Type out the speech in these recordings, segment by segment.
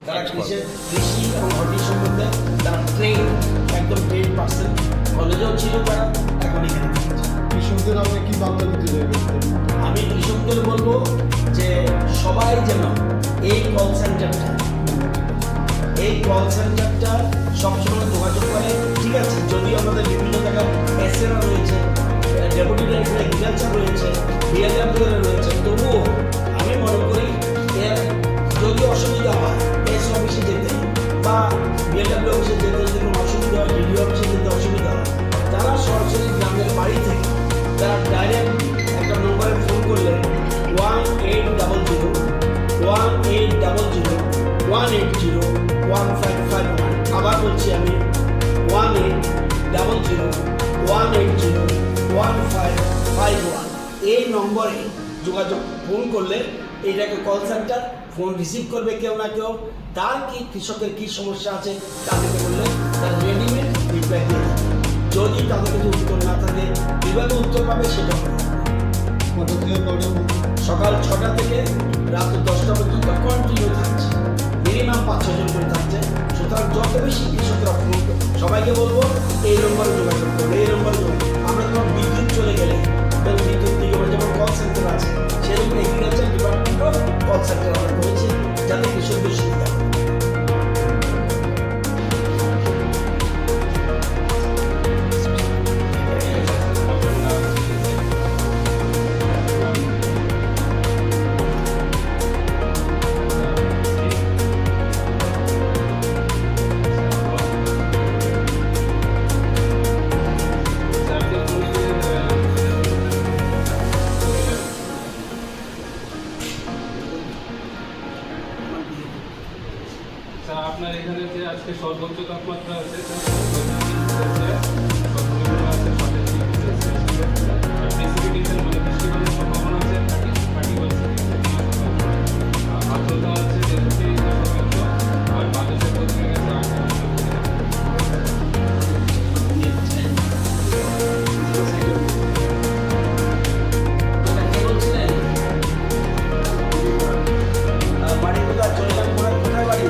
তারা কৃষি এবং হর্টি সম্বন্ধে তারা ট্রেন একদম ট্রেন পার্সন কলেজেও ছিল তারা এখন এখানে কৃষকদের আপনি কি বার্তা দিতে চাইবেন? আমি কৃষকদের বলবো যে সবাই যেন এই কল সেন্টারটা সবসময় যোগাযোগ করে। ঠিক আছে, যদিও আমাদের বিভিন্ন জায়গায় এসএরা রয়েছে, ডেপুটি ডাইরেক্টর এগ্রিকালচার রয়েছে, বিএলডব্লিউ রয়েছে, তবুও আমি মনে করি এর যদি অসুবিধা হয় এস অফিসে যেতে বা বিএলডব্লিউ অফিসে যেতে যদি কোনো অসুবিধা হয়, ডিডি অফিসে যেতে অসুবিধা হয়, তারা সরাসরি গ্রামের বাড়ি থেকে তারা ডাইরেক্ট একটা নম্বরে ফোন করলে 1800-180-151। আবার বলছি আমি 1800-180-151 এই নম্বরে যোগাযোগ ফোন করলে এইটাকে কল সেন্টার ফোন রিসিভ করবে কেউ না কেউ। তার কি কৃষকের কি সমস্যা আছে তাদেরকে বললে তার রেডিমেড রিপ্লাই দিয়ে দেবে। যদি তাদের কাছে উত্তর না থাকে কীভাবে উত্তর পাবে সেটা কটা থেকে কটা? সকাল 6টা থেকে রাত 10টা পর্যন্ত কন্টিনিউ থাকছে, মিনিমাম 5-6 জন করে থাকছে। সুতরাং যত বেশি কৃষকরা ফোন সবাইকে বলবো এই নম্বরে যোগাযোগ করবে, এই নম্বরে আমরা যখন বিদ্যুৎ চলে গেলে বিদ্যুৎ নিগমের যেমন কল সেন্টার আছে সেরকম এগ্রিকালচার ডিপার্টমেন্টও কল সেন্টার আমরা করেছি যাতে কৃষকদের সুবিধা হয়। আপনার এখানে যে আজকে সর্বোচ্চ তাপমাত্রা আছে সর্বনিম্ন আছে 47°C, প্রেসিপিটেশন মানে বৃষ্টিপাতের সম্ভাবনা আছে 30%, আর্দ্রতা আছে 63%, আর বাতাসের গতি গেছে 8%। বাড়ি কোথায় চলে যান, কোথায় বাড়ি?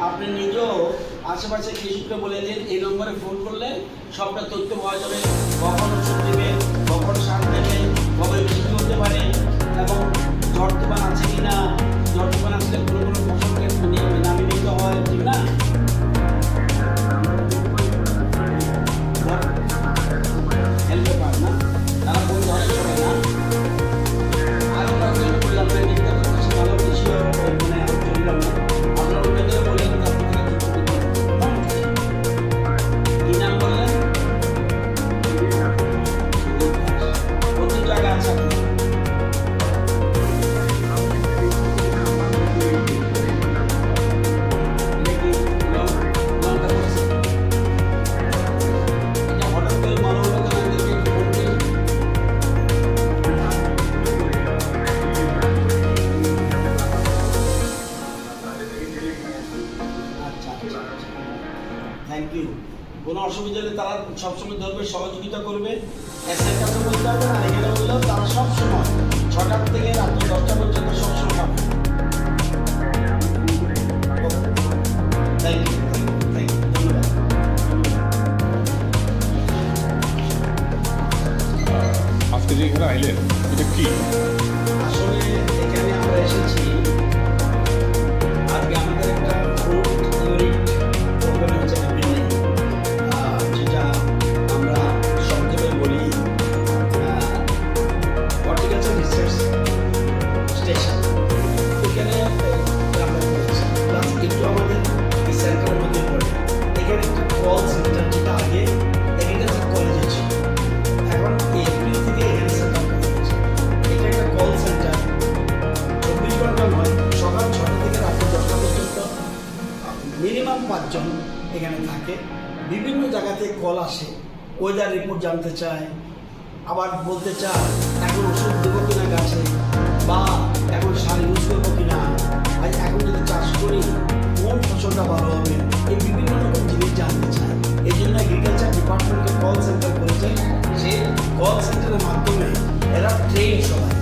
আপনি নিজেও আশেপাশে কৃষককে বলে দিন এই নম্বরে ফোন করলে সবটা তথ্য পাওয়া যাবে, কখন ওষুধ দেবে, কখন সার দেবে, কবে বৃষ্টি হতে পারে এবং ঝড় তুফান আছে কিনা, ঝড় তুফান আসলে কোনো ফসলকে নামিয়ে নিতে হয়, ঠিক না? হেল্পে পার না তারা ফোন ধরে সবাই না। আরও কয়েকজন বললাম ভালো কৃষি মানে চললাম না আপনার অন্যদের বলে থ্যাংক ইউ। কোনো অসুবিধা হলে তারা সবসময় ধরবে, সহযোগিতা করবে। এসের কাছে বলতে হবে না, এখানে বললেও তারা সবসময় 6টা থেকে রাত 10টা পর্যন্ত সবসময় পাবে। থ্যাংক ইউ, ধন্যবাদ। আজকে যে এখানে আইলেন এটা কি? আসলে এখানে আমরা এসেছি আজকে আমাদের একটা ফ্রুট ইউনিট ওপেন হচ্ছে বিল্ডিং, যেটা আমরা সংক্ষেপে বলি হর্টিকালচার রিসার্চ স্টেশন। এখানে আমরা করেছি প্লাস একটু আমাদের এই সেন্টারের মধ্যে পড়ে এখানে একটা কল সেন্টার, যেটা আগে এগ্রিকালচার কলেজে ছিল, এখন এপ্রিল থেকে এখানে সেন্টার করা হয়েছে। এটা একটা 5জন এখানে থাকে। বিভিন্ন জায়গা থেকে কল আসে, ওয়েদার রিপোর্ট জানতে চায়, আবার বলতে চায় এখন ওষুধ দেবো কিনা গাছে, বা এখন সার ইউজ করবো কিনা, আর এখন যদি চাষ করি কোন ফসলটা ভালো হবে, এই বিভিন্ন রকম জিনিস জানতে চায়। এই জন্য এগ্রিকালচার ডিপার্টমেন্টে কল সেন্টার করেছে। সেই কল সেন্টারের মাধ্যমে এরা ট্রেন সবাই।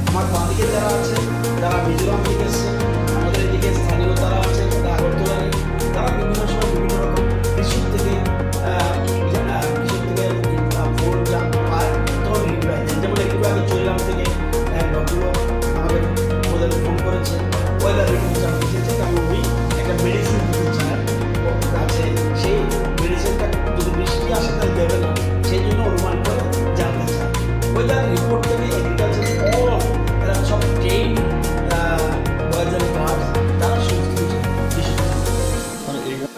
আমার বাড়িতে যারা আছে, যারা মিজোরাম থেকে এসছে,